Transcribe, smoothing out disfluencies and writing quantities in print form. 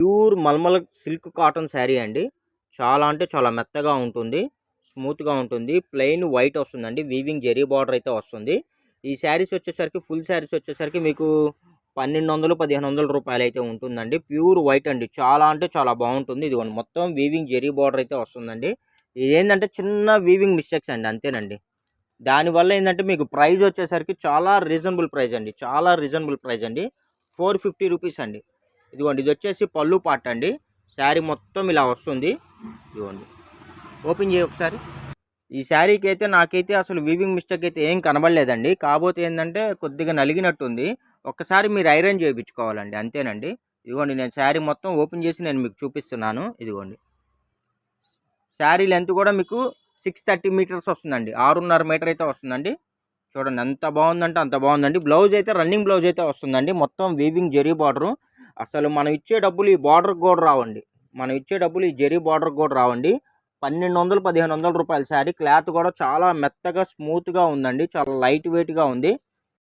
Pure mulmul silk cotton sari అండి. చాలా అంటే చాలా మెత్తగా ఉంటుంది, స్మూత్గా ఉంటుంది. ప్లెయిన్ వైట్ వస్తుందండి, వీవింగ్ జెరీ బార్డర్ అయితే వస్తుంది. ఈ శారీస్ వచ్చేసరికి ఫుల్ శారీస్ వచ్చేసరికి మీకు 1200-1500 రూపాయలు అయితే ఉంటుందండి. ప్యూర్ వైట్ అండి, చాలా అంటే చాలా బాగుంటుంది. ఇదిగోండి మొత్తం వీవింగ్ జెరీ బార్డర్ అయితే వస్తుందండి. ఇది ఏంటంటే చిన్న వీవింగ్ మిస్టేక్స్ అండి, అంతేనండి. దానివల్ల ఏంటంటే మీకు ప్రైస్ వచ్చేసరికి చాలా రీజనబుల్ ప్రైస్ అండి, చాలా రీజనబుల్ ప్రైస్ అండి. 450 రూపీస్ అండి. ఇదిగోండి ఇది వచ్చేసి పళ్ళు పార్ట్ అండి. శారీ మొత్తం ఇలా వస్తుంది. ఇదిగోండి ఓపెన్ చేయి ఒకసారి. ఈ శారీకి అయితే నాకైతే అసలు వీవింగ్ మిస్టేక్ అయితే ఏం కనబడలేదండి. కాకపోతే ఏంటంటే కొద్దిగా నలిగినట్టుంది. ఒక్కసారి మీరు ఐరన్ చేయించుకోవాలండి, అంతేనండి. ఇదిగోండి నేను శారీ మొత్తం ఓపెన్ చేసి నేను మీకు చూపిస్తున్నాను. ఇదిగోండి శారీ లెంత్ కూడా మీకు 630 మీటర్స్ వస్తుందండి, 6.5 మీటర్ అయితే వస్తుందండి. చూడండి ఎంత బాగుందంటే అంత బాగుందండి. బ్లౌజ్ అయితే రన్నింగ్ బ్లౌజ్ అయితే వస్తుందండి, మొత్తం వీవింగ్ జెరీ బార్డరు. అసలు మనం ఇచ్చే డబ్బులు ఈ బార్డర్కి కూడా రావండి, మనం ఇచ్చే డబ్బులు ఈ జెరీ బార్డర్కి కూడా రావండి. 1200-1500 రూపాయల శారీ. క్లాత్ కూడా చాలా మెత్తగా స్మూత్గా ఉందండి, చాలా లైట్ వెయిట్గా ఉంది.